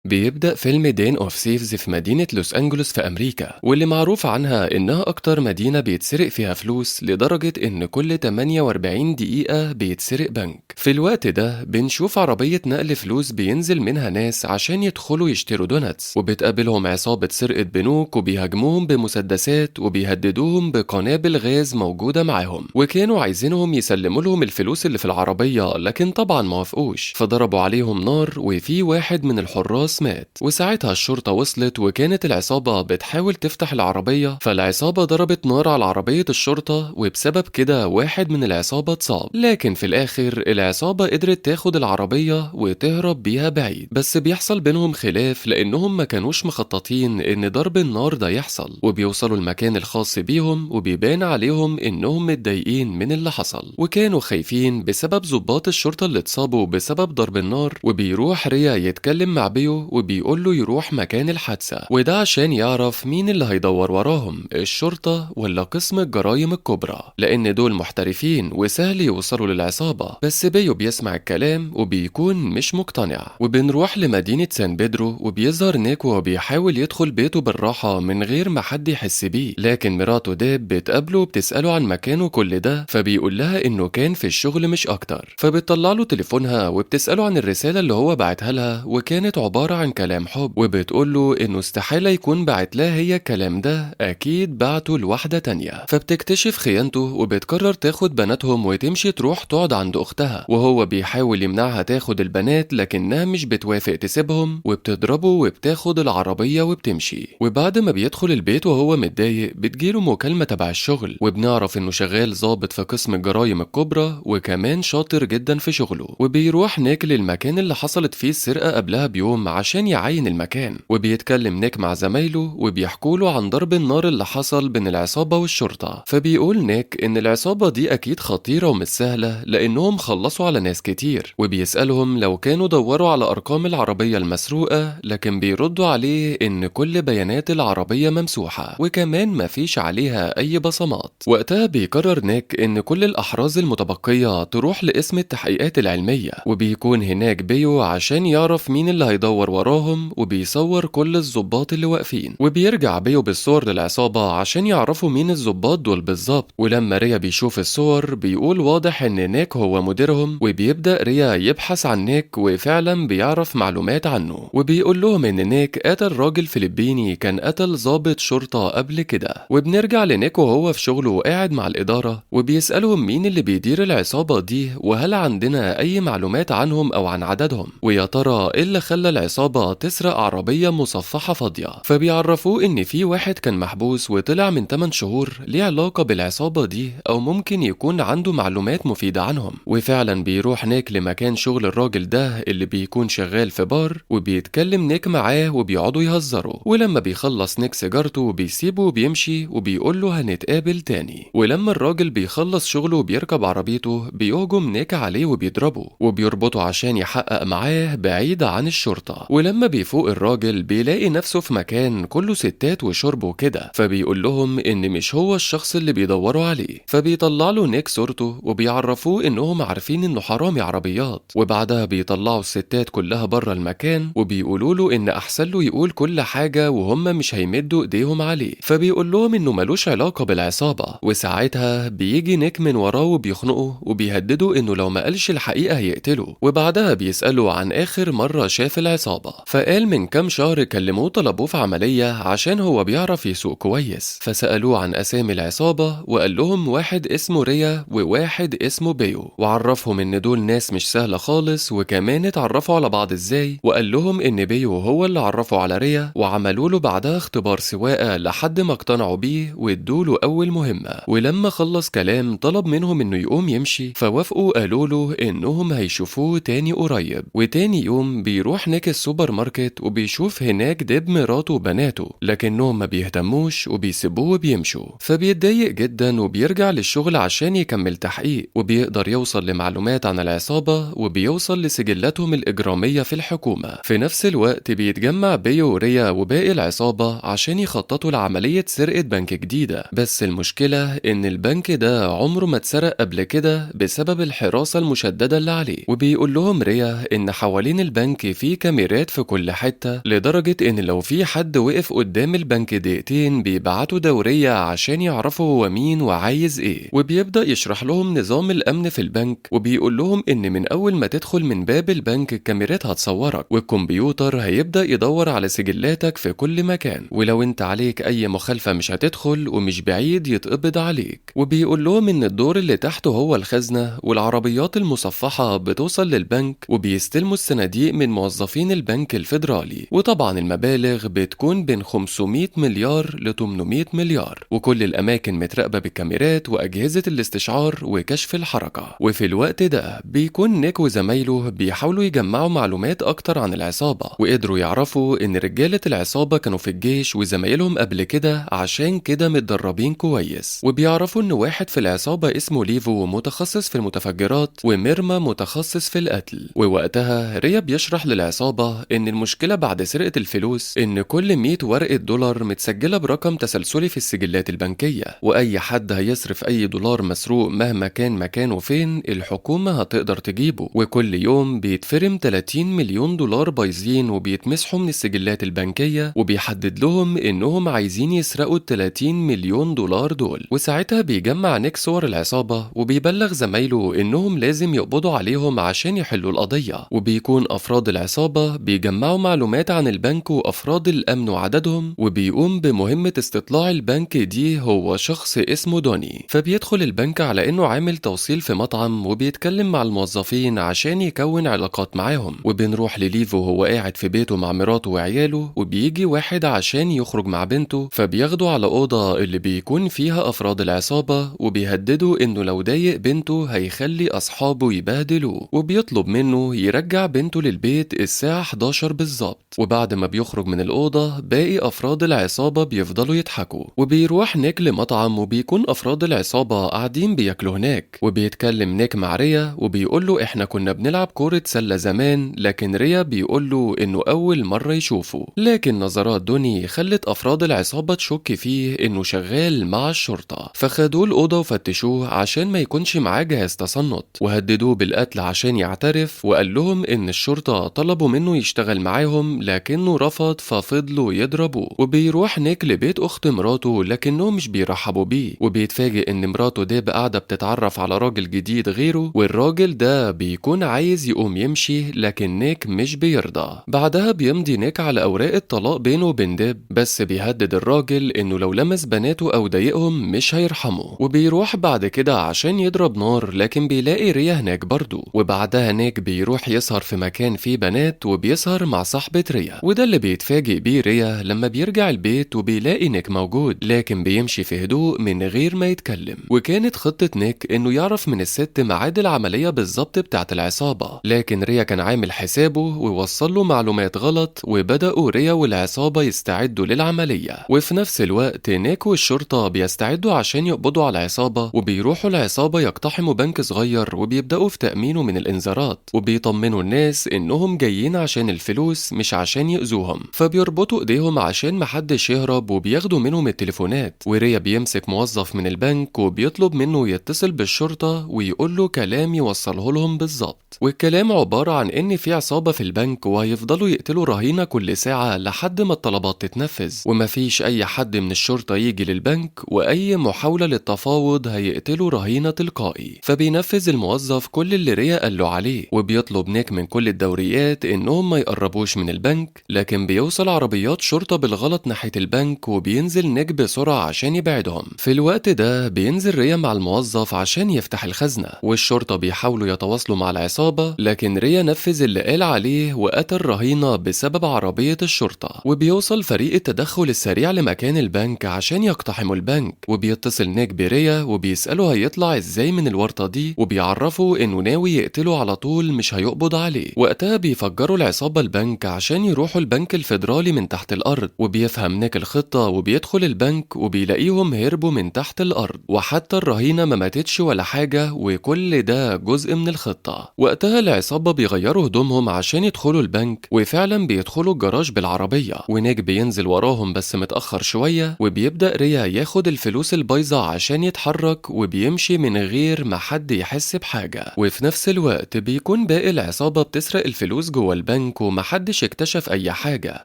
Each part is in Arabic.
بيبدأ فيلم دين اوف سيفز في مدينة لوس أنجلوس في أمريكا، واللي معروف عنها إنها أكتر مدينة بيتسرق فيها فلوس لدرجة إن كل 48 دقيقة بيتسرق بنك. في الوقت ده بنشوف عربية نقل فلوس بينزل منها ناس عشان يدخلوا يشتروا دوناتس، وبتقابلهم عصابة سرقة بنوك وبيهاجموهم بمسدسات وبيهددوهم بقنابل غاز موجودة معاهم، وكانوا عايزينهم يسلموا لهم الفلوس اللي في العربية، لكن طبعا ما وافقوش، فضربوا عليهم نار وفي واحد من الحراس مات. وساعتها الشرطة وصلت وكانت العصابة بتحاول تفتح العربية، فالعصابة ضربت نار على عربية الشرطة وبسبب كده واحد من العصابة اتصاب، لكن في الآخر العصابة قدرت تاخد العربية وتهرب بيها بعيد. بس بيحصل بينهم خلاف لأنهم ما كانوش مخططين إن ضرب النار ده يحصل، وبيوصلوا المكان الخاص بيهم وبيبان عليهم إنهم متضايقين من اللي حصل، وكانوا خايفين بسبب ضباط الشرطة اللي اتصابوا بسبب ضرب النار. وبيروح ريا يتكلم مع بيو وبيقول له يروح مكان الحادثة، وده عشان يعرف مين اللي هيدور وراهم، الشرطة ولا قسم الجرايم الكبرى، لأن دول محترفين وسهل يوصلوا للعصابة. بس بيو بيسمع الكلام وبيكون مش مقتنع. وبنروح لمدينة سان بيدرو وبيظهر نيك وهو بيحاول يدخل بيته بالراحة من غير ما حد يحس بيه، لكن مراته ديب بتقابله وبتسأله عن مكانه كل ده، فبيقول لها إنه كان في الشغل مش أكتر. فبتطلع له تليفونها وبتسأله عن الرسالة اللي هو بعتها لها، وكانت عبارة عن كلام حب، وبتقول له إنه استحالة يكون بعت لها هي الكلام ده، أكيد بعته لواحدة تانية. فبتكتشف خيانته وبتقرر تاخد بناتهم وتمشي تروح تقعد عند أختها، وهو بيحاول يمنعها تاخد البنات لكنها مش بتوافق تسيبهم، وبتضربه وبتاخد العربية وبتمشي. وبعد ما بيدخل البيت وهو متضايق بتجيله مكالمة تبع الشغل، وبنعرف إنه شغال ضابط في قسم الجرايم الكبرى وكمان شاطر جدا في شغله. وبيروح نيك للمكان اللي حصلت فيه السرقة قبلها بيوم عشان يعاين المكان، وبيتكلم نيك مع زمايله وبيحكوا له عن ضرب النار اللي حصل بين العصابة والشرطة. فبيقول نيك إن العصابة دي أكيد خطيرة ومش سهلة لأنهم خلصوا على ناس كتير، وبيسألهم لو كانوا دوروا على أرقام العربية المسروقة، لكن بيردوا عليه إن كل بيانات العربية ممسوحة وكمان مفيش عليها أي بصمات. وقتها بيقرر نيك إن كل الأحراز المتبقية تروح لقسم التحقيقات العلمية، وبيكون هناك بيو عشان يعرف مين اللي هيدور وراهم، وبيصور كل الضباط اللي واقفين. وبيرجع بيو بالصور للعصابة عشان يعرفوا مين الضباط دول بالظبط. ولما ريا بيشوف الصور بيقول واضح إن نيك هو مديرهم، وبيبدأ ريا يبحث عن نيك وفعلا بيعرف معلومات عنه، وبيقول لهم إن نيك قتل راجل فلبيني كان قتل ضابط شرطة قبل كده. وبنرجع لنيك وهو في شغله وقاعد مع الإدارة وبيسألهم مين اللي بيدير العصابة دي، وهل عندنا أي معلومات عنهم أو عن عددهم، ويا ترى إيه اللي خلى العصابة تسرق عربية مصفحة فاضية. فبيعرفوه إن في واحد كان محبوس وطلع من 8 شهور ليه علاقة بالعصابة دي، أو ممكن يكون عنده معلومات مفيدة عنهم. وفعلا بيروح نيك لمكان شغل الراجل ده اللي بيكون شغال في بار، وبيتكلم نيك معاه وبيقعدوا يهزروا. ولما بيخلص نيك سيجارته بيسيبه وبيمشي وبيقول له هنتقابل تاني. ولما الراجل بيخلص شغله وبيركب عربيته بيهجم نيك عليه وبيضربه وبيربطه عشان يحقق معاه بعيد عن الشرطة. ولما بيفوق الراجل بيلاقي نفسه في مكان كله ستات وشرب وكده، فبيقول لهم ان مش هو الشخص اللي بيدوروا عليه. فبيطلع له نيك صورته وبيعرفوه انهم عارفين انه حرامي عربيات. وبعدها بيطلعوا الستات كلها بره المكان وبيقولوا له ان احسن له يقول كل حاجة وهم مش هيمدوا ايديهم عليه. فبيقول لهم انه ملوش علاقة بالعصابة. وساعتها بيجي نيك من وراه وبيخنقه وبيهدده انه لو ما قالش الحقيقة هيقتله. وبعدها بيسأله عن اخر مرة شاف العصابة، فقال من كام شهر كلموه طلبوه في عملية عشان هو بيعرف يسوق كويس. فسألوه عن اسامي العصابة وقال لهم واحد اسمه ريا وواحد اسمه بيو، وعرفهم ان دول ناس مش سهلة خالص، وكمان اتعرفوا على بعض ازاي. وقال لهم ان بيو هو اللي عرفه على ريا، وعملوا له بعدها اختبار سواقة لحد ما اقتنعوا بيه وادوا له اول مهمة. ولما خلص كلام طلب منهم انه يقوم يمشي، فوافقوا قالوا له انهم هيشوفوه تاني قريب. وتاني يوم بيروح نيك السوبر ماركت وبيشوف هناك ديب مراته وبناته، لكنهم ما بيهتموش وبيسيبوه وبيمشوا. فبيتضايق جدا وبيرجع للشغل عشان يكمل تحقيق، وبيقدر يوصل لمعلومات عن العصابة وبيوصل لسجلاتهم الإجرامية في الحكومة. في نفس الوقت بيتجمع بيو وريا وباقي العصابة عشان يخططوا لعملية سرقة بنك جديدة. بس المشكلة إن البنك ده عمره ما اتسرق قبل كده بسبب الحراسة المشددة اللي عليه. وبيقول لهم ريا إن حوالين البنك في كاميرات كاميرات في كل حتة، لدرجة إن لو في حد وقف قدام البنك دقيقتين بيبعتوا دورية عشان يعرفوا هو مين وعايز إيه. وبيبدأ يشرح لهم نظام الأمن في البنك، وبيقول لهم إن من أول ما تدخل من باب البنك الكاميرات هتصورك، والكمبيوتر هيبدأ يدور على سجلاتك في كل مكان، ولو انت عليك أي مخالفة مش هتدخل ومش بعيد يتقبض عليك. وبيقول لهم إن الدور اللي تحته هو الخزنة، والعربيات المصفحة بتوصل للبنك وبيستلموا الصناديق من موظفين البنك الفيدرالي، وطبعا المبالغ بتكون بين 500 مليار ل 800 مليار، وكل الأماكن متراقبة بالكاميرات وأجهزة الاستشعار وكشف الحركة. وفي الوقت ده بيكون نيك وزمايله بيحاولوا يجمعوا معلومات أكتر عن العصابة، وقدروا يعرفوا إن رجالة العصابة كانوا في الجيش وزمايلهم قبل كده، عشان كده متدربين كويس. وبيعرفوا إن واحد في العصابة اسمه ليفو متخصص في المتفجرات، وميرما متخصص في القتل. ووقتها ريا بيشرح للعصابة إن المشكلة بعد سرقة الفلوس إن كل 100 ورقة دولار متسجلة برقم تسلسلي في السجلات البنكية، وأي حد هيصرف أي دولار مسروق مهما كان مكانه فين الحكومة هتقدر تجيبه. وكل يوم بيتفرم 30 مليون دولار بايظين وبيتمسحوا من السجلات البنكية، وبيحدد لهم إنهم عايزين يسرقوا ال 30 مليون دولار دول. وساعتها بيجمع نيك صور العصابة وبيبلغ زمايله إنهم لازم يقبضوا عليهم عشان يحلوا القضية. وبيكون أفراد العصابة بيجمعوا معلومات عن البنك وأفراد الأمن وعددهم، وبيقوم بمهمة استطلاع البنك دي هو شخص اسمه دوني. فبيدخل البنك على إنه عامل توصيل في مطعم، وبيتكلم مع الموظفين عشان يكون علاقات معاهم. وبنروح لليفو وهو قاعد في بيته مع مراته وعياله، وبيجي واحد عشان يخرج مع بنته، فبياخدوا على أوضة اللي بيكون فيها أفراد العصابة، وبيهددوا إنه لو ضايق بنته هيخلي أصحابه يبهدلوه، وبيطلب منه يرجع بنته للبيت الساعة 11 بالظبط. وبعد ما بيخرج من الأوضة باقي أفراد العصابة بيفضلوا يضحكوا. وبيروح نيك لمطعم، وبيكون أفراد العصابة قاعدين بياكلوا هناك، وبيتكلم نيك مع ريا وبيقول له إحنا كنا بنلعب كورة سلة زمان، لكن ريا بيقول له إنه أول مرة يشوفه. لكن نظرات دوني خلت أفراد العصابة تشك فيه إنه شغال مع الشرطة، فخدوه الأوضة وفتشوه عشان ما يكونش معاه جهاز تصنت، وهددوه بالقتل عشان يعترف. وقال لهم إن الشرطة طلبوا منه يشتغل معاهم لكنه رفض، ففضلوا يضربوه. وبيروح نيك لبيت أخت مراته لكنهم مش بيرحبوا بيه، وبيتفاجئ إن مراته ديب قاعدة بتتعرف على راجل جديد غيره، والراجل ده بيكون عايز يقوم يمشي لكن نيك مش بيرضى. بعدها بيمضي نيك على أوراق الطلاق بينه وبين ديب، بس بيهدد الراجل إنه لو لمس بناته أو ضايقهم مش هيرحمه. وبيروح بعد كده عشان يضرب نار، لكن بيلاقي ريا هناك برضه. وبعدها نيك بيروح يسهر في مكان فيه بنات، وبيسهر مع صاحبة ريا، وده اللي بيتفاجئ بيه ريا لما بيرجع البيت وبيلاقي نيك موجود، لكن بيمشي في هدوء من غير ما يتكلم. وكانت خطة نيك إنه يعرف من الست ميعاد العملية بالظبط بتاعت العصابة، لكن ريا كان عامل حسابه ووصل له معلومات غلط، وبدأوا ريا والعصابة يستعدوا للعملية. وفي نفس الوقت نيك والشرطة بيستعدوا عشان يقبضوا على العصابة، وبيروحوا العصابة يقتحموا بنك صغير وبيبدأوا في تأمينه من الإنذارات، وبيطمنوا الناس إنهم جايين عشان الفلوس مش عشان يأذوهم. فبيربطوا إيديهم عشان محدش يهرب، وبياخدوا منهم التليفونات. وريا بيمسك موظف من البنك وبيطلب منه يتصل بالشرطة ويقول له كلام يوصله لهم بالظبط. والكلام عبارة عن إن في عصابة في البنك وهيفضلوا يقتلوا رهينة كل ساعة لحد ما الطلبات تتنفذ، ومفيش أي حد من الشرطة يجي للبنك، وأي محاولة للتفاوض هيقتلوا رهينة تلقائي. فبينفذ الموظف كل اللي ريا قال له عليه، وبيطلب نيك من كل الدوريات إنهم ما يقربوش من البنك، لكن بيوصل عربيات شرطة بالغلط ناحية البنك، وبينزل نيك بسرعة عشان يبعدهم. في الوقت ده بينزل ريا مع الموظف عشان يفتح الخزنة، والشرطة بيحاولوا يتواصلوا مع العصابة، لكن ريا نفذ اللي قال عليه وقتل رهينة بسبب عربية الشرطة. وبيوصل فريق التدخل السريع لمكان البنك عشان يقتحموا البنك، وبيتصل نيك بريا وبيسأله هيطلع ازاي من الورطة دي، وبيعرفوا انه ناوي يقتله على طول مش هيقبض عليه. وقتها بيفجروا العصابة البنك عشان يروحوا البنك الفيدرالي من تحت الأرض، وبيفهم نيك الخطة وبيدخل البنك وبيلاقيهم هربوا من تحت الأرض، وحتى الرهينة ما ماتتش ولا حاجة، وكل ده جزء من الخطة. وقتها العصابة بيغيروا هدومهم عشان يدخلوا البنك، وفعلا بيدخلوا الجراج بالعربية، ونيك بينزل وراهم بس متأخر شوية، وبيبدأ ريا ياخد الفلوس البايظة عشان يتحرك، وبيمشي من غير ما حد يحس بحاجة. وفي نفس الوقت بيكون باقي العصابة بتسرق الفلوس جوه البنك البنك ومحدش اكتشف أي حاجة،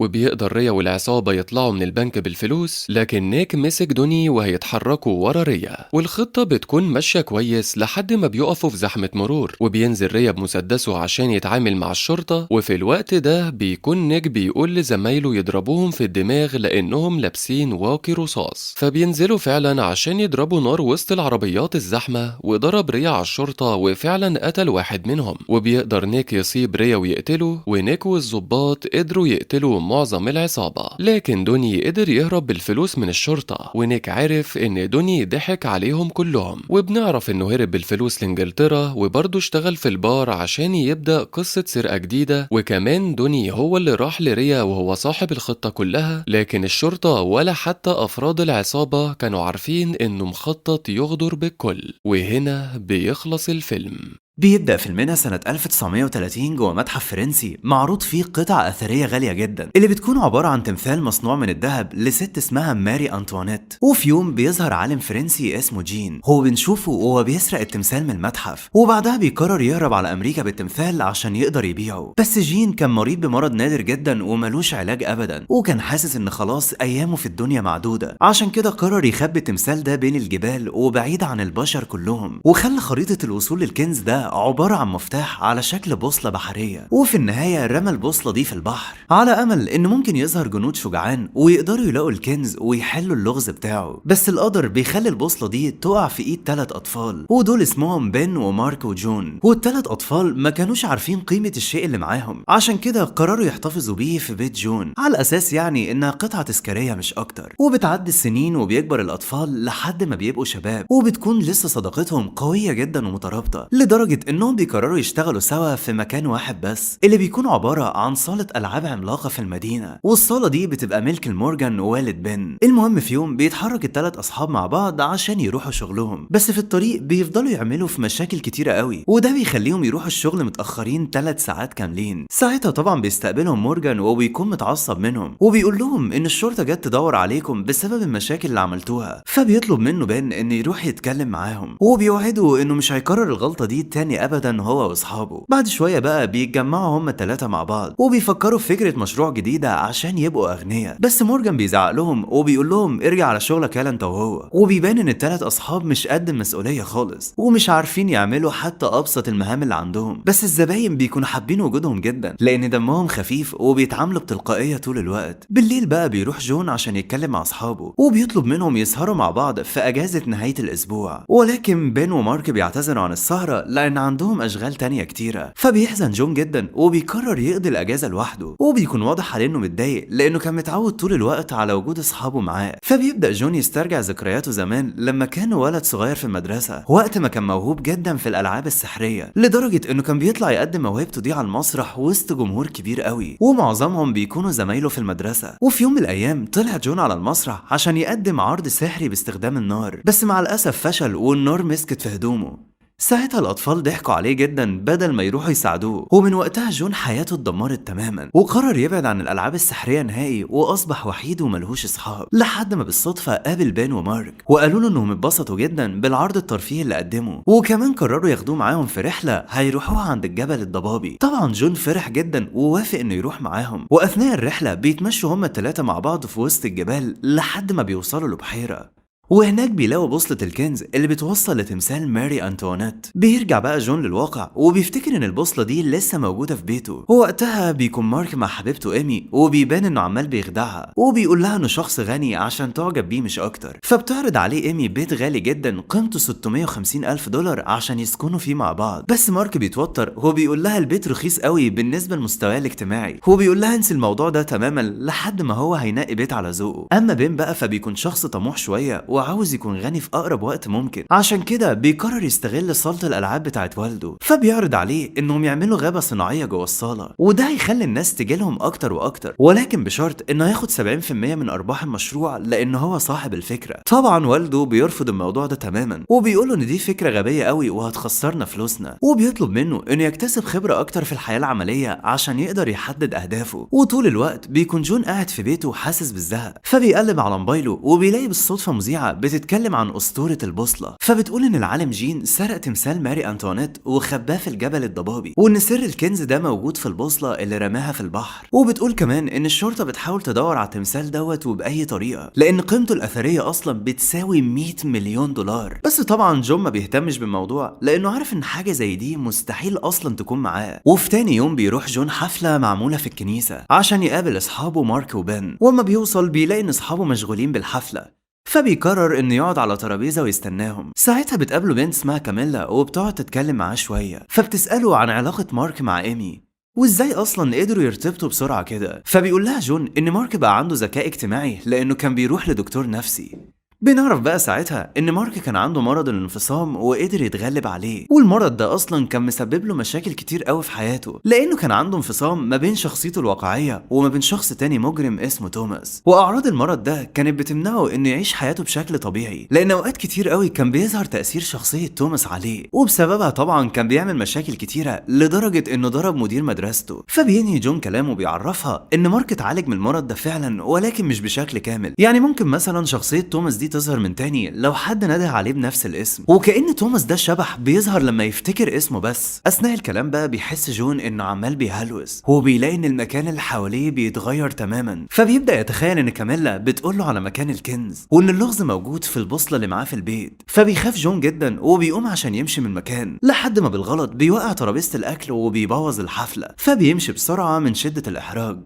وبيقدر ريا والعصابة يطلعوا من البنك بالفلوس، لكن نيك مسك دوني وهيتحركوا ورا ريا، والخطة بتكون ماشية كويس لحد ما بيقفوا في زحمة مرور، وبينزل ريا بمسدسه عشان يتعامل مع الشرطة، وفي الوقت ده بيكون نيك بيقول لزمايله يضربوهم في الدماغ لأنهم لابسين واقي رصاص، فبينزلوا فعلا عشان يضربوا نار وسط العربيات الزحمة، وضرب ريا على الشرطة وفعلا قتل واحد منهم، وبيقدر نيك يصيب ريا ويقتله، ونيك والظباط قدروا يقتلوا معظم العصابة، لكن دوني قدر يهرب بالفلوس من الشرطة، ونيك عرف ان دوني ضحك عليهم كلهم، وبنعرف انه هرب بالفلوس لانجلترا، وبرضه اشتغل في البار عشان يبدأ قصة سرقة جديدة، وكمان دوني هو اللي راح لريا وهو صاحب الخطة كلها، لكن الشرطة ولا حتى أفراد العصابة كانوا عارفين انه مخطط يغدر بالكل. وهنا بيخلص الفيلم. بيبدأ فيلمنا سنة 1930 جوه متحف فرنسي معروض فيه قطع أثرية غالية جدا، اللي بتكون عبارة عن تمثال مصنوع من الذهب لست اسمها ماري أنطوانيت. وفي يوم بيظهر عالم فرنسي اسمه جين، هو بنشوفه وهو بيسرق التمثال من المتحف، وبعدها بيقرر يهرب على أمريكا بالتمثال عشان يقدر يبيعه. بس جين كان مريض بمرض نادر جدا وملوش علاج أبدا، وكان حاسس إن خلاص أيامه في الدنيا معدودة، عشان كده قرر يخبي التمثال ده بين الجبال وبعيد عن البشر كلهم، وخلى خريطة الوصول للكنز ده عبارة عن مفتاح على شكل بوصلة بحرية، وفي النهاية رمى البوصلة دي في البحر على أمل إن ممكن يظهر جنود شجعان ويقدروا يلاقوا الكنز ويحلوا اللغز بتاعه. بس القدر بيخلي البوصلة دي تقع في إيد 3 أطفال، ودول اسمهم بن ومارك وجون، والثلاث أطفال ما كانوش عارفين قيمة الشيء اللي معاهم، عشان كده قرروا يحتفظوا بيه في بيت جون على أساس يعني إنها قطعة تذكارية مش أكتر. وبتعدي السنين وبيكبر الأطفال لحد ما بيبقوا شباب، وبتكون لسه صداقتهم قوية جدا ومترابطة، لدرجة إنهم بيقرروا يشتغلوا سوا في مكان واحد بس، اللي بيكون عبارة عن صالة ألعاب عملاقة في المدينة، والصالة دي بتبقى ملك المورجان ووالد بن. المهم في يوم بيتحرك ال3 أصحاب مع بعض عشان يروحوا شغلهم، بس في الطريق بيفضلوا يعملوا في مشاكل كتيرة قوي، وده بيخليهم يروحوا الشغل متأخرين 3 ساعات كاملين. ساعتها طبعا بيستقبلهم مورجان وبيكون متعصب منهم، وبيقول لهم إن الشرطة جت تدور عليكم بسبب المشاكل اللي عملتوها، فبيطلب منه بن إنه يروح يتكلم معاهم، وبيوعدوا إنه مش هيكرر الغلطة دي تاني أبدا هو واصحابه. بعد شويه بقى بيتجمعوا هم ال3 مع بعض وبيفكروا في فكره مشروع جديده عشان يبقوا اغنياء، بس مورجان بيزعق لهم وبيقول لهم ارجع على شغلك يلا انت وهو، وبيبان ان ال3 اصحاب مش قد المسؤوليه خالص ومش عارفين يعملوا حتى ابسط المهام اللي عندهم. بس الزباين بيكونوا حابين وجودهم جدا لان دمهم خفيف وبيتعاملوا بتلقائيه طول الوقت. بالليل بقى بيروح جون عشان يتكلم مع اصحابه وبيطلب منهم يسهروا مع بعض في اجازه نهايه الاسبوع، ولكن بن ومارك بيعتذروا عن السهره لان عندهم اشغال تانية كتيرة، فبيحزن جون جدا وبيقرر يقضي الاجازة لوحده، وبيكون واضح عليه انه متضايق لانه كان متعود طول الوقت على وجود اصحابه معاه. فبيبدأ جون يسترجع ذكرياته زمان لما كان ولد صغير في المدرسة، وقت ما كان موهوب جدا في الالعاب السحرية، لدرجة انه كان بيطلع يقدم موهبته دي على المسرح وسط جمهور كبير قوي، ومعظمهم بيكونوا زمايله في المدرسة. وفي يوم من الايام طلع جون على المسرح عشان يقدم عرض سحري باستخدام النار، بس مع الاسف فشل والنار مسكت في هدومه. ساعتها الأطفال ضحكوا عليه جدا بدل ما يروحوا يساعدوه، ومن وقتها جون حياته اتدمرت تماما وقرر يبعد عن الألعاب السحرية نهائي، وأصبح وحيد وملهوش أصحاب، لحد ما بالصدفة قابل بن ومارك وقالوا له إنهم اتبسطوا جدا بالعرض الترفيهي اللي قدمه، وكمان قرروا ياخدوه معاهم في رحلة هيروحوها عند الجبل الضبابي. طبعا جون فرح جدا ووافق إنه يروح معاهم، وأثناء الرحلة بيتمشوا هما ال3 مع بعض في وسط الجبال لحد ما بيوصلوا لبحيرة، وهناك بيلاقوا بوصلة الكنز اللي بتوصل لتمثال ماري أنطوانيت. بيرجع بقى جون للواقع وبيفتكر ان البوصلة دي لسه موجودة في بيته، ووقتها بيكون مارك مع حبيبته ايمي وبيبان انه عمال بيخدعها، وبيقول لها انه شخص غني عشان تعجب بيه مش اكتر، فبتعرض عليه ايمي بيت غالي جدا قيمته 650 ألف دولار عشان يسكنوا فيه مع بعض. بس مارك بيتوتر وبيقول لها البيت رخيص قوي بالنسبة لمستواه الاجتماعي، وبيقول لها انسي الموضوع ده تماما لحد ما هو هينقي بيت على ذوقه. اما بين بقى فبيكون شخص طموح شوية وعاوز يكون غني في اقرب وقت ممكن، عشان كده بيقرر يستغل صالة الالعاب بتاعت والده، فبيعرض عليه انهم يعملوا غابة صناعية جوه الصالة، وده هيخلي الناس تجيلهم اكتر واكتر، ولكن بشرط انه ياخد 70% من ارباح المشروع لان هو صاحب الفكرة. طبعا والده بيرفض الموضوع ده تماما وبيقوله ان دي فكرة غبية قوي وهتخسرنا فلوسنا، وبيطلب منه انه يكتسب خبرة اكتر في الحياة العملية عشان يقدر يحدد اهدافه. وطول الوقت بيكون جون قاعد في بيته حاسس بالزهق، فبيقلب على موبايله وبيلاقي بالصدفة مذيع سريعة بتتكلم عن أسطورة البوصلة، فبتقول إن العالم جين سرق تمثال ماري أنطوانيت وخباه في الجبل الضبابي، وإن سر الكنز ده موجود في البوصلة اللي رماها في البحر. وبتقول كمان إن الشرطة بتحاول تدور على التمثال دوت وبأي طريقة، لأن قيمته الأثرية أصلا بتساوي 100 مليون دولار. بس طبعا جون ما بيهتمش بالموضوع لأنه عارف إن حاجة زي دي مستحيل أصلا تكون معاه. وفي تاني يوم بيروح جون حفلة معمولة في الكنيسة عشان يقابل أصحابه مارك وبن، وأما بيوصل بيلاقي إن أصحابه مشغولين بالحفلة، فبيقرر انه يقعد على ترابيزه ويستناهم. ساعتها بتقابله بنت اسمها كاميلا وبتقعد تتكلم معاه شويه، فبتساله عن علاقه مارك مع ايمي وازاي اصلا قدروا يرتبطوا بسرعه كده. فبيقول لها جون ان مارك بقى عنده ذكاء اجتماعي لانه كان بيروح لدكتور نفسي. بنعرف بقى ساعتها ان مارك كان عنده مرض الانفصام وقدر يتغلب عليه، والمرض ده اصلا كان مسبب له مشاكل كتير قوي في حياته لانه كان عنده انفصام ما بين شخصيته الواقعيه وما بين شخص تاني مجرم اسمه توماس. واعراض المرض ده كانت بتمنعه انه يعيش حياته بشكل طبيعي، لان اوقات كتير قوي كان بيظهر تاثير شخصيه توماس عليه، وبسببها طبعا كان بيعمل مشاكل كتيره لدرجه انه ضرب مدير مدرسته. فبينهي جون كلامه بيعرفها ان مارك اتعالج من المرض ده فعلا ولكن مش بشكل كامل، يعني ممكن مثلا شخصيه توماس دي تظهر من تاني لو حد نده عليه بنفس الاسم، وكأن توماس ده شبح بيظهر لما يفتكر اسمه. بس اثناء الكلام بقى بيحس جون انه عمال بيهلوس، هو بيلاقي ان المكان اللي حواليه بيتغير تماما، فبيبدأ يتخيل ان كاميلا بتقول له على مكان الكنز وان اللغز موجود في البوصله اللي معاه في البيت. فبيخاف جون جدا وبيقوم عشان يمشي من المكان لحد ما بالغلط بيوقع ترابيزه الاكل وبيبوظ الحفله، فبيمشي بسرعه من شده الاحراج.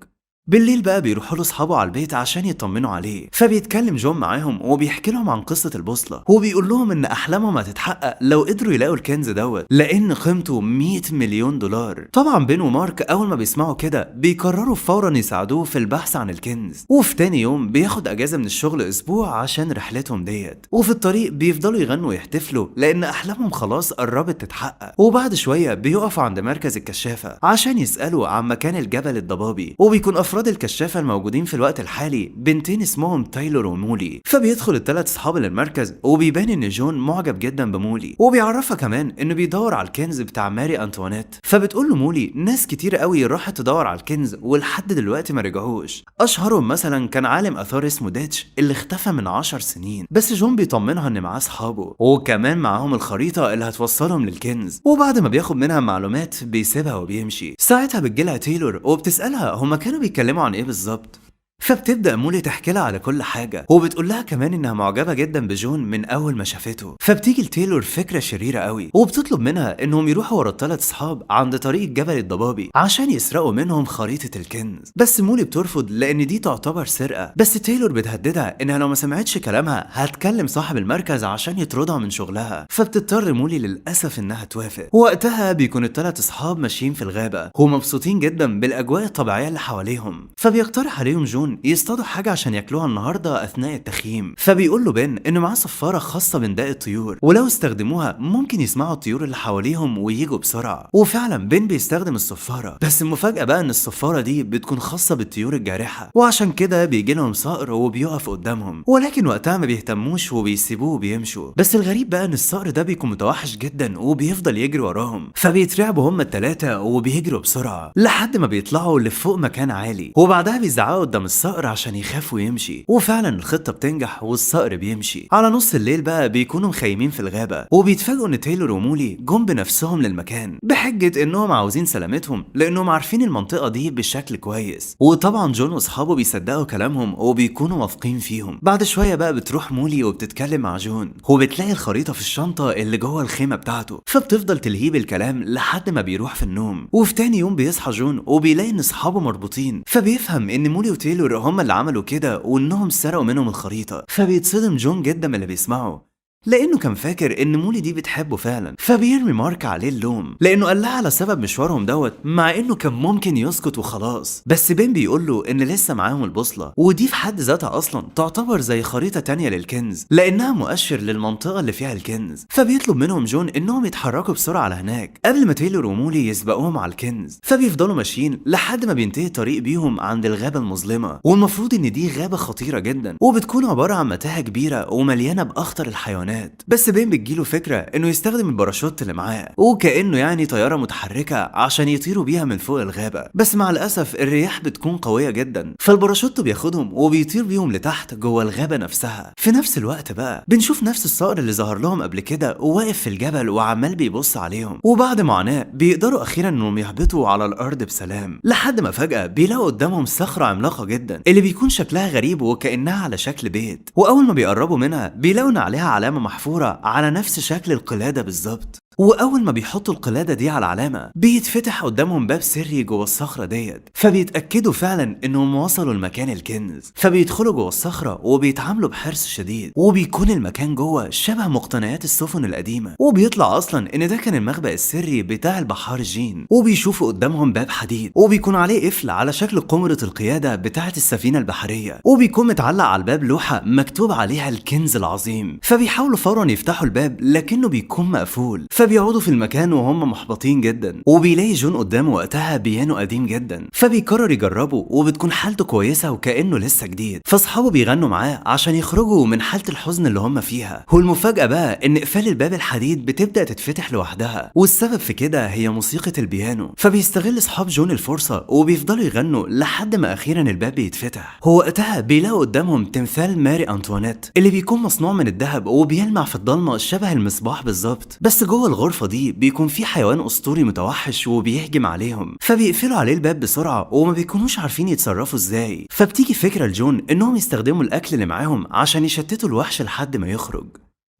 بالليل بقى بيروحوا له اصحابه على البيت عشان يطمنوا عليه، فبيتكلم جون معاهم وبيحكي لهم عن قصه البوصله، وبيقول لهم ان احلامهم هتتحقق لو قدروا يلاقوا الكنز دوت لان قيمته 100 مليون دولار. طبعا بين ومارك اول ما بيسمعوا كده بيقرروا فورا يساعدوه في البحث عن الكنز. وفي تاني يوم بياخد اجازه من الشغل اسبوع عشان رحلتهم ديت، وفي الطريق بيفضلوا يغنوا ويحتفلوا لان احلامهم خلاص قربت تتحقق. وبعد شويه بيقفوا عند مركز الكشافه عشان يسالوا عن مكان الجبل الضبابي، وبيكون افراد الكشافه الموجودين في الوقت الحالي بنتين اسمهم تايلور ومولي. فبيدخل الثلاث اصحاب للمركز وبيبان ان جون معجب جدا بمولي، وبيعرفها كمان انه بيدور على الكنز بتاع ماري انطوانيت. فبتقول له مولي ناس كتير قوي راحت تدور على الكنز ولحد دلوقتي ما رجعوش، اشهرهم مثلا كان عالم اثار اسمه ديتش اللي اختفى من 10 سنين. بس جون بيطمنها ان معاه اصحابه وكمان معاهم الخريطه اللي هتوصلهم للكنز، وبعد ما بياخد منها معلومات بيسيبها وبيمشي. ساعتها بتجيلها تايلور وبتسالها هما كانوا بيتكلموا عن ايه بالظبط، فبتبدأ مولي تحكي لها على كل حاجة، وبتقول لها كمان انها معجبة جدا بجون من اول ما شافته. فبتيجي لتايلور فكرة شريرة قوي وبتطلب منها انهم يروحوا ورا الثلاث اصحاب عند طريق الجبل الضبابي عشان يسرقوا منهم خريطة الكنز. بس مولي بترفض لان دي تعتبر سرقة، بس تايلور بتهددها انها لو ما سمعتش كلامها هتكلم صاحب المركز عشان يطردها من شغلها. فبتضطر مولي للاسف انها توافق. وقتها بيكون الثلاث اصحاب ماشيين في الغابة ومبسوطين جدا بالاجواء الطبيعية اللي حواليهم، فبيقترح عليهم جون يصطادوا حاجة عشان ياكلوها النهاردة أثناء التخييم. فبيقول له بن إنه معاه صفارة خاصة بنداء الطيور، ولو استخدموها ممكن يسمعوا الطيور اللي حواليهم ويجوا بسرعة. وفعلا بن بيستخدم الصفارة، بس المفاجأة بقى إن الصفارة دي بتكون خاصة بالطيور الجارحة، وعشان كده بيجي لهم صقر وبيقف قدامهم، ولكن وقتها ما بيهتموش وبيسيبوه وبيمشوا. بس الغريب بقى إن الصقر ده بيكون متوحش جدا وبيفضل يجري وراهم، فبيترعبوا هما التلاتة وبيجروا بسرعة لحد ما بيطلعوا لفوق مكان عالي، وبعدها بيزعقوا قدام الصقر عشان يخاف ويمشي. وفعلا الخطة بتنجح والصقر بيمشي. على نص الليل بقى بيكونوا مخيمين في الغابة، وبيتفاجئوا ان تايلور ومولي جم بنفسهم للمكان بحجة انهم عاوزين سلامتهم لانهم عارفين المنطقة دي بشكل كويس. وطبعا جون واصحابه بيصدقوا كلامهم وبيكونوا واثقين فيهم. بعد شوية بقى بتروح مولي وبتتكلم مع جون، وبتلاقي الخريطة في الشنطة اللي جوه الخيمة بتاعته، فبتفضل تلهيه بالكلام لحد ما بيروح في النوم. وفي تاني يوم بيصحى جون وبيلاقي ان اصحابه مربوطين، فبيفهم ان مولي وتايلور هم اللي عملوا كده وانهم سرقوا منهم الخريطة. فبيتصدم جون جدا من اللي بيسمعه لانه كان فاكر ان مولي دي بتحبه فعلا. فبيرمي مارك عليه اللوم لانه قال لها على سبب مشوارهم دوت، مع انه كان ممكن يسكت وخلاص. بس بين بيقول له ان لسه معاهم البوصله، ودي في حد ذاتها اصلا تعتبر زي خريطه تانية للكنز لانها مؤشر للمنطقه اللي فيها الكنز. فبيطلب منهم جون انهم يتحركوا بسرعه على هناك قبل ما تايلور ومولي يسبقوهم على الكنز. فبيفضلوا ماشيين لحد ما بينتهي الطريق بيهم عند الغابه المظلمه، والمفروض ان دي غابه خطيره جدا وبتكون عباره عن متاهه كبيره ومليانه باخطر الحيوانات. أنطوانيت. بس بين بتجيله فكرة إنه يستخدم الباراشوت اللي معاه وكأنه يعني طيارة متحركة عشان يطيروا بيها من فوق الغابة، بس مع الأسف الرياح بتكون قوية جدا، فالباراشوت بياخدهم وبيطير بيهم لتحت جوه الغابة نفسها. في نفس الوقت بقى بنشوف نفس الصقر اللي ظهر لهم قبل كده وواقف في الجبل وعمال بيبص عليهم، وبعد معاناة بيقدروا أخيرا إنهم يهبطوا على الأرض بسلام، لحد ما فجأة بيلاقوا قدامهم صخرة عملاقة جدا اللي بيكون شكلها غريب وكأنها على شكل بيت، وأول ما بيقربوا منها بيلاقوا إن عليها علامة محفورة على نفس شكل القلادة بالظبط. واول ما بيحطوا القلاده دي على العلامه بيتفتح قدامهم باب سري جوه الصخره ديت، فبيتاكدوا فعلا انهم وصلوا لمكان الكنز، فبيدخلوا جوه الصخره وبيتعاملوا بحرص شديد، وبيكون المكان جوه شبه مقتنيات السفن القديمه، وبيطلع اصلا ان ده كان المخبأ السري بتاع البحار جين، وبيشوفوا قدامهم باب حديد وبيكون عليه قفل على شكل قمره القياده بتاعه السفينه البحريه، وبيكون متعلق على الباب لوحه مكتوب عليها الكنز العظيم، فبيحاولوا فورا يفتحوا الباب لكنه بيكون مقفول، فبيقعدوا في المكان وهم محبطين جدا، وبيلاقي جون قدامه وقتها بيانو قديم جدا، فبيقرر يجربه وبتكون حالته كويسه وكأنه لسه جديد، فاصحابه بيغنوا معاه عشان يخرجوا من حاله الحزن اللي هم فيها. والمفاجاه بقى ان اقفال الباب الحديد بتبدا تتفتح لوحدها، والسبب في كده هي موسيقى البيانو، فبيستغل اصحاب جون الفرصه وبيفضلوا يغنوا لحد ما اخيرا الباب بيتفتح. هو وقتها بيلاقوا قدامهم تمثال ماري أنطوانيت اللي بيكون مصنوع من الذهب وبيلمع في الضلمه شبه المصباح بالظبط، بس جوه الغرفه دي بيكون في حيوان اسطوري متوحش وبيهجم عليهم، فبيقفلوا عليه الباب بسرعه وما بيكونوش عارفين يتصرفوا ازاي، فبتيجي فكره لجون انهم يستخدموا الاكل اللي معاهم عشان يشتتوا الوحش لحد ما يخرج،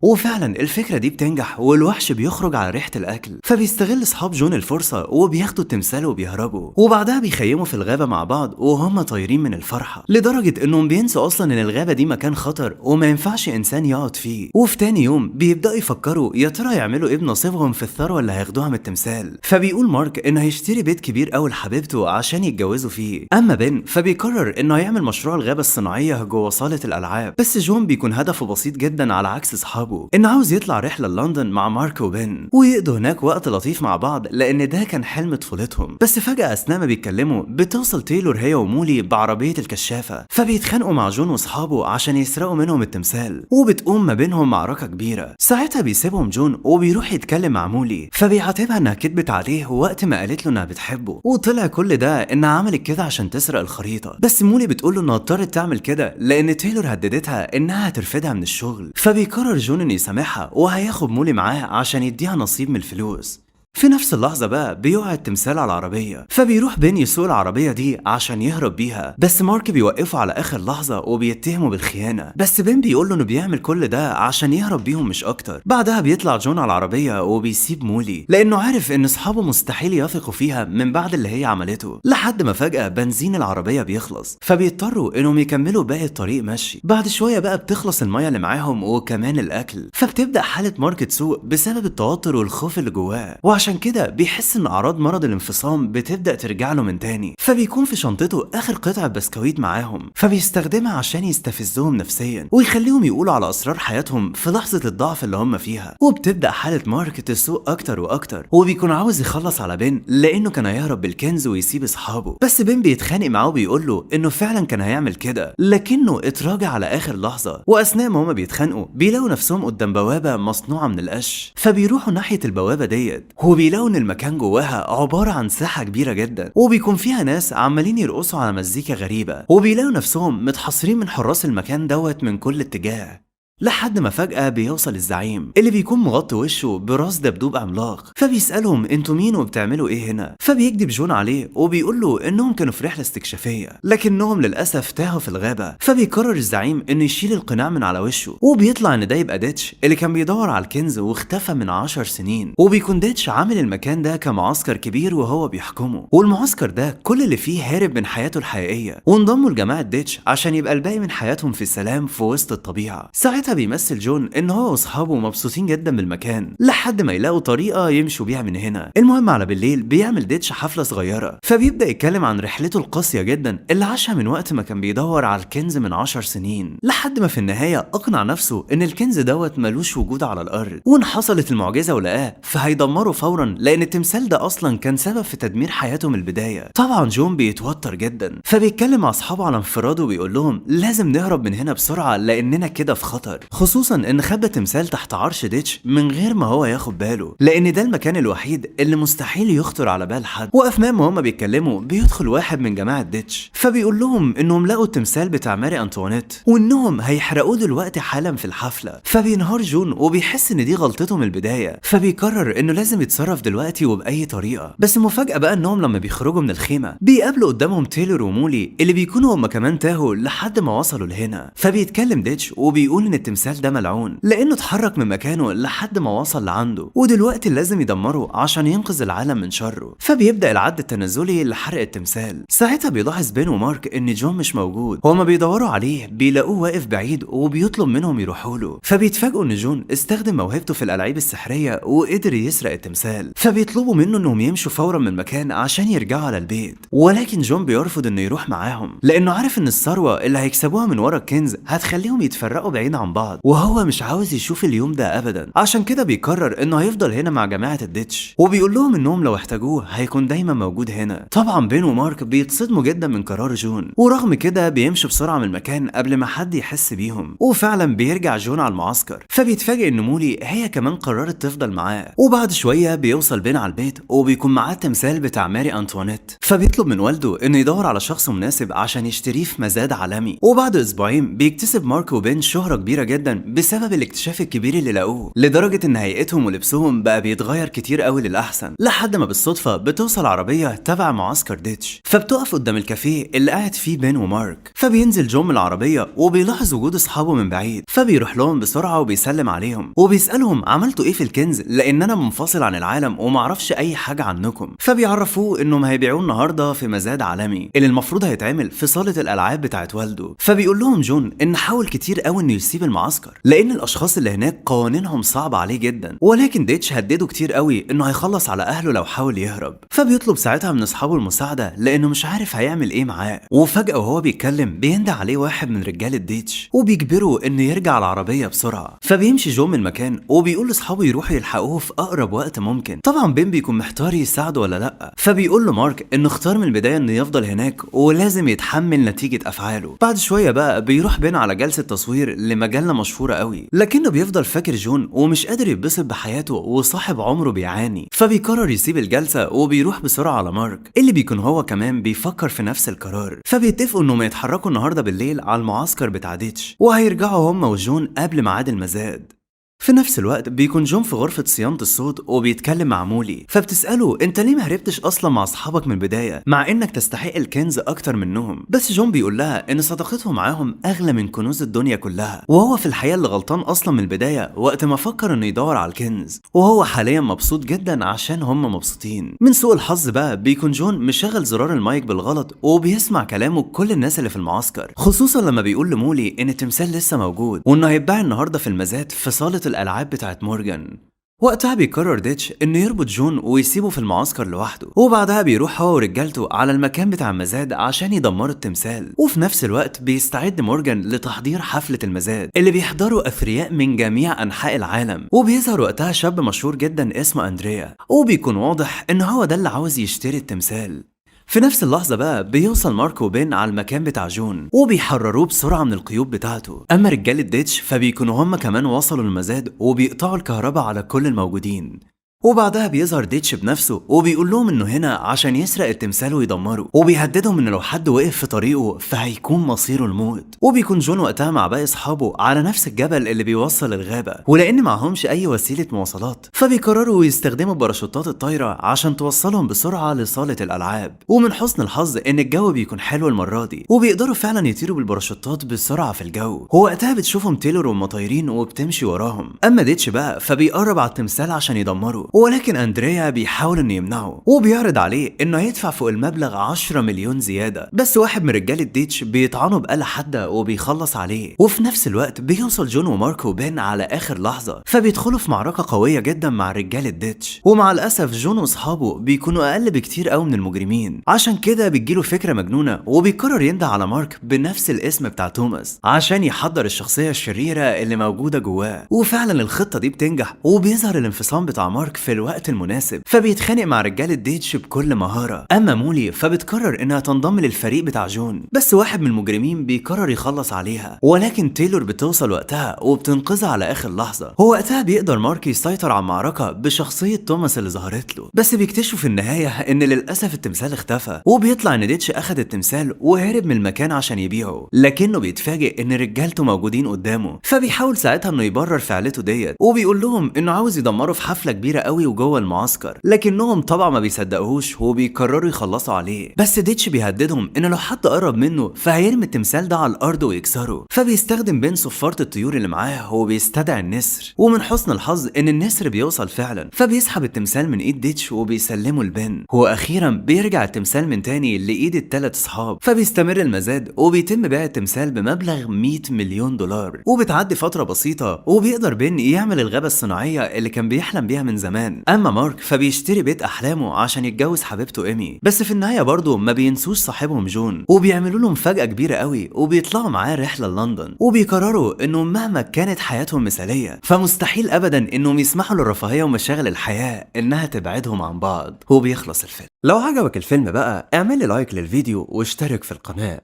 وفعلا الفكرة دي بتنجح والوحش بيخرج على ريحة الأكل، فبيستغل أصحاب جون الفرصة وبياخدوا التمثال وبيهربوا، وبعدها بيخيموا في الغابة مع بعض وهم طايرين من الفرحة، لدرجة إنهم بينسوا أصلا إن الغابة دي مكان خطر وما ينفعش إنسان يقعد فيه. وفي تاني يوم بيبدأوا يفكروا يا ترى يعملوا إيه بنصيبهم في الثروة اللي هياخدوها من التمثال، فبيقول مارك إنه هيشتري بيت كبير أوي لحبيبته عشان يتجوزوا فيه، أما بن فبيقرر إنه هيعمل مشروع الغابة الصناعية جوه صالة الألعاب، بس جون بيكون هدفه بسيط جدا على عكس أصحابه، إنه عاوز يطلع رحلة لندن مع مارك وبن ويقضوا هناك وقت لطيف مع بعض لأن ده كان حلم طفولتهم. بس فجأة أثناء ما بيتكلموا بتوصل تايلور هي ومولي بعربية الكشافة، فبيتخانقوا مع جون وأصحابه عشان يسرقوا منهم التمثال، وبتقوم ما بينهم معركة كبيرة. ساعتها بيسيبهم جون وبيروح يتكلم مع مولي، فبيعاتبها إنها كدبت عليه وقت ما قالت له إنها بتحبه، وطلع كل ده إنها عملت كده عشان تسرق الخريطة، بس مولي بتقول له إنها اضطرت تعمل كده لأن تايلور هددتها إنها هترفدها من الشغل، فبيقرر جون إنه يسامحها وهياخد مولي معاه عشان يديها نصيب من الفلوس. في نفس اللحظة بقى بيقع التمثال على العربية، فبيروح بين يسوق العربية دي عشان يهرب بيها، بس مارك بيوقفه على آخر لحظة وبيتهمه بالخيانة، بس بين بيقول له إنه بيعمل كل ده عشان يهرب بيهم مش أكتر. بعدها بيطلع جون على العربية وبيسيب مولي لأنه عارف إن أصحابه مستحيل يثقوا فيها من بعد اللي هي عملته، لحد ما فجأة بنزين العربية بيخلص، فبيضطروا إنهم يكملوا باقي الطريق مشي. بعد شوية بقى بتخلص المية اللي معاهم وكمان الأكل، فبتبدأ حالة مارك تسوء بسبب التوتر والخوف اللي جواه، عشان كده بيحس ان اعراض مرض الانفصام بتبدا ترجع له من تاني، فبيكون في شنطته اخر قطعه بسكويت معاهم، فبيستخدمها عشان يستفزهم نفسيا ويخليهم يقولوا على اسرار حياتهم في لحظه الضعف اللي هم فيها. وبتبدا حاله مارك تسوء اكتر واكتر، وبيكون عاوز يخلص على بن لانه كان هيهرب بالكنز ويسيب اصحابه، بس بن بيتخانق معاه وبيقول له انه فعلا كان هيعمل كده لكنه اتراجع على اخر لحظه. واثناء ما هما بيتخانقوا بيلاقوا نفسهم قدام بوابه مصنوعه من القش، فبيروحوا ناحيه البوابه ديت وبيلاقوا ان المكان جواها عباره عن ساحه كبيره جدا وبيكون فيها ناس عمالين يرقصوا على مزيكا غريبه، وبيلاقوا نفسهم متحصرين من حراس المكان دوت من كل اتجاه، لحد ما فجأة بيوصل الزعيم اللي بيكون مغطي وشه براس دبدوب عملاق، فبيسألهم انتوا مين وبتعملوا ايه هنا؟ فبيكذب جون عليه وبيقول له انهم كانوا في رحلة استكشافية لكنهم للأسف تاهوا في الغابة، فبيقرر الزعيم انه يشيل القناع من على وشه، وبيطلع ان ده يبقى ديتش اللي كان بيدور على الكنز واختفى من 10 سنين، وبيكون ديتش عامل المكان ده كمعسكر كبير وهو بيحكمه، والمعسكر ده كل اللي فيه هارب من حياته الحقيقية، وانضموا لجماعة ديتش عشان يبقى الباقي من حياتهم في سلام في وسط الطبيعة. ساعتها بيمثل جون ان هو واصحابه مبسوطين جدا بالمكان لحد ما يلاقوا طريقه يمشوا بيها من هنا. المهم على بالليل بيعمل ديتش حفله صغيره، فبيبدا يتكلم عن رحلته القاسيه جدا اللي عاشها من وقت ما كان بيدور على الكنز من 10 سنين، لحد ما في النهايه اقنع نفسه ان الكنز دوت ملوش وجود على الارض، وان حصلت المعجزه ولقاه فهيدمره فورا لان التمثال ده اصلا كان سبب في تدمير حياته من البدايه. طبعا جون بيتوتر جدا، فبيتكلم مع اصحابه على انفراده وبيقول لهم لازم نهرب من هنا بسرعه لاننا كده في خطر. خطر، خصوصا ان خبى تمثال تحت عرش ديتش من غير ما هو ياخد باله، لان ده المكان الوحيد اللي مستحيل يخطر على بال حد. واثناء ما هما بيتكلموا بيدخل واحد من جماعه ديتش، فبيقول لهم انهم لقوا التمثال بتاع ماري انطوانيت وانهم هيحرقوه دلوقتي حالا في الحفله. فبينهار جون وبيحس ان دي غلطته من البدايه، فبيقرر انه لازم يتصرف دلوقتي وباي طريقه. بس المفاجاه بقى انهم لما بيخرجوا من الخيمه بيقابلوا قدامهم تايلور ومولي اللي بيكونوا هما كمان تاهوا لحد ما وصلوا لهنا. فبيتكلم ديتش وبيقول ان التمثال ده ملعون لانه اتحرك من مكانه لحد ما وصل لعنده، ودلوقتي لازم يدمره عشان ينقذ العالم من شره. فبيبدا العد التنازلي لحرق التمثال. ساعتها بيلاحظ بين ومارك ان جون مش موجود، هما بيدوروا عليه بيلاقوه واقف بعيد وبيطلب منهم يروحوا له. فبيتفاجئوا ان جون استخدم موهبته في الالعاب السحريه وقدر يسرق التمثال. فبيطلبوا منه انهم يمشوا فورا من المكان عشان يرجعوا على البيت، ولكن جون بيرفض انه يروح معاهم لانه عارف ان الثروه اللي هيكسبوها من ورا الكنز هتخليهم يتفرقوا بعيد عن بعض، وهو مش عاوز يشوف اليوم ده ابدا. عشان كده بيقرر انه هيفضل هنا مع جماعه الديتش، وبيقول لهم انهم لو احتاجوه هيكون دايما موجود هنا. طبعا بين ومارك بيتصدموا جدا من قرار جون، ورغم كده بيمشوا بسرعه من المكان قبل ما حد يحس بيهم. وفعلا بيرجع جون على المعسكر، فبيتفاجئ ان مولي هي كمان قررت تفضل معاه. وبعد شويه بيوصل بين على البيت وبيكون معاه التمثال بتاع ماري انطوانيت، فبيطلب من والده انه يدور على شخص مناسب عشان يشتريه في مزاد عالمي. وبعد اسبوعين بيكتسب مارك وبين شهره كبيره جدا بسبب الاكتشاف الكبير اللي لقوه، لدرجه ان هيئتهم ولبسهم بقى بيتغير كتير قوي للاحسن، لحد ما بالصدفه بتوصل عربيه تبع معسكر ديتش، فبتقف قدام الكافيه اللي قاعد فيه بين ومارك. فبينزل جون من العربيه وبيلاحظ وجود اصحابه من بعيد، فبيروح لهم بسرعه وبيسلم عليهم وبيسالهم عملتوا ايه في الكنز لان انا منفصل عن العالم ومعرفش اي حاجه عنكم. فبيعرفوه انهم هيبيعوه النهارده في مزاد عالمي اللي المفروض هيتعمل في صاله الالعاب بتاعت والده. فبيقول لهم جون ان حاول كتير قوي انه يسيب المعسكر لان الاشخاص اللي هناك قوانينهم صعبه عليه جدا، ولكن ديتش هدده كتير قوي انه هيخلص على اهله لو حاول يهرب. فبيطلب ساعتها من اصحابه المساعده لانه مش عارف هيعمل ايه معاه. وفجاه وهو بيتكلم بيندى عليه واحد من رجاله ديتش وبيجبره انه يرجع العربيه بسرعه. فبيمشي جون من المكان وبيقول لاصحابه يروحوا يلحقوه في اقرب وقت ممكن. طبعا بين بيكون محتار يساعده ولا لا، فبيقول له مارك انه اختار من البدايه انه يفضل هناك ولازم يتحمل نتيجه افعاله. بعد شويه بقى بيروح بين على جلسه تصوير لمجله مشهوره قوي، لكنه بيفضل فاكر جون ومش قادر يتبسط بحياته وصاحب عمره بيعاني. فبيقرر يسيب الجلسه وبيروح بسرعه على مارك اللي بيكون هو كمان بيفكر في نفس القرار. فبيتفقوا انهم يتحركوا النهارده بالليل على المعسكر بتاع ديتش، وهيرجعوا هم وجون قبل ميعاد المزاد. في نفس الوقت بيكون جون في غرفة صيانة الصوت وبيتكلم مع مولي، فبتسأله انت ليه ما هربتش اصلا مع اصحابك من البداية مع انك تستحق الكنز اكتر منهم. بس جون بيقول لها ان صداقتهم معاهم اغلى من كنوز الدنيا كلها، وهو في الحقيقة اللي غلطان اصلا من البداية وقت ما فكر انه يدور على الكنز، وهو حاليا مبسوط جدا عشان هم مبسوطين. من سوء الحظ بقى بيكون جون مشغل زرار المايك بالغلط وبيسمع كلامه كل الناس اللي في المعسكر، خصوصا لما بيقول لمولي ان التمثال لسه موجود وانه هيتباع النهارده في المزاد في صالة الألعاب بتاعت مورجان. وقتها بيقرر ديتش انه يربط جون ويسيبه في المعسكر لوحده، وبعدها بيروح هو ورجالته على المكان بتاع المزاد عشان يدمروا التمثال. وفي نفس الوقت بيستعد مورجان لتحضير حفلة المزاد اللي بيحضروا اثرياء من جميع انحاء العالم، وبيظهر وقتها شاب مشهور جدا اسمه اندريا، وبيكون واضح ان هو ده اللي عاوز يشتري التمثال. في نفس اللحظة بقى بيوصل مارك وبين على المكان بتاع جون وبيحرروه بسرعة من القيود بتاعته. أما رجالة ديتش فبيكونوا هم كمان وصلوا المزاد وبيقطعوا الكهرباء على كل الموجودين. وبعدها بيظهر ديتش بنفسه وبيقول لهم انه هنا عشان يسرق التمثال ويدمره، وبيهددهم ان لو حد وقف في طريقه فهيكون مصيره الموت. وبيكون جون وقتها مع باقي اصحابه على نفس الجبل اللي بيوصل الغابة، ولان معهمش اي وسيلة مواصلات فبيقرروا يستخدموا باراشوتات الطايرة عشان توصلهم بسرعة لصالة الالعاب. ومن حسن الحظ ان الجو بيكون حلو المرة دي وبيقدروا فعلا يطيروا بالباراشوتات بسرعة في الجو. ووقتها بتشوفهم تايلور وهم طايرين وبتمشي وراهم. اما ديتش بقى فبيقرب على التمثال عشان يدمره، ولكن اندريا بيحاول انه يمنعه وبيعرض عليه انه يدفع فوق المبلغ 10 مليون زياده. بس واحد من رجاله ديتش بيطعنه بآلة حاده وبيخلص عليه. وفي نفس الوقت بيوصل جون ومارك وبين على اخر لحظه، فبيدخلوا في معركه قويه جدا مع رجاله ديتش. ومع الاسف جون واصحابه بيكونوا اقل بكتير قوي من المجرمين، عشان كده بتجيله فكره مجنونه وبيقرر ينده على مارك بنفس الاسم بتاع توماس عشان يحضر الشخصيه الشريره اللي موجوده جواه. وفعلا الخطه دي بتنجح وبيظهر الانفصام بتاع مارك مارك في الوقت المناسب، فبيتخانق مع رجالة ديتش بكل مهارة. اما مولي فبتقرر انها تنضم للفريق بتاع جون، بس واحد من المجرمين بيقرر يخلص عليها، ولكن تايلور بتوصل وقتها وبتنقذها على اخر لحظة. هو وقتها بيقدر مارك يسيطر على المعركة بشخصية توماس اللي ظهرت له، بس بيكتشفوا في النهاية ان للاسف التمثال اختفى، وبيطلع ان ديتش اخد التمثال وهرب من المكان عشان يبيعه، لكنه بيتفاجئ ان رجالته موجودين قدامه، فبيحاول ساعتها انه يبرر فعلته ديت، وبيقول لهم انه عاوز يدمره في حفلة كبيرة قوي وجوه المعسكر، لكنهم طبعا ما بيصدقوهوش وبيقرروا يخلصوا عليه. بس ديتش بيهددهم ان لو حد قرب منه فهيرمي التمثال ده على الارض ويكسره، فبيستخدم بين صفارة الطيور اللي معاه وبيستدعي النسر، ومن حسن الحظ ان النسر بيوصل فعلا، فبيسحب التمثال من ايد ديتش وبيسلمه لبن، واخيرا بيرجع التمثال من تاني لايد الثلاث اصحاب. فبيستمر المزاد وبيتم بيع التمثال بمبلغ 100 مليون دولار، وبتعدي فترة بسيطة وبيقدر بن يعمل الغابة الصناعية اللي كان بيحلم بيها من زمان. اما مارك فبيشتري بيت احلامه عشان يتجوز حبيبته ايمي، بس في النهاية برضه ما بينسوش صاحبهم جون، وبيعملوا له مفاجأة كبيرة قوي وبيطلعوا معاه رحلة لندن، وبيقرروا انه مهما كانت حياتهم مثالية فمستحيل ابدا انهم يسمحوا للرفاهية ومشاغل الحياة انها تبعدهم عن بعض. وبيخلص الفيلم. لو عجبك الفيلم بقى اعمل لي لايك للفيديو واشترك في القناة،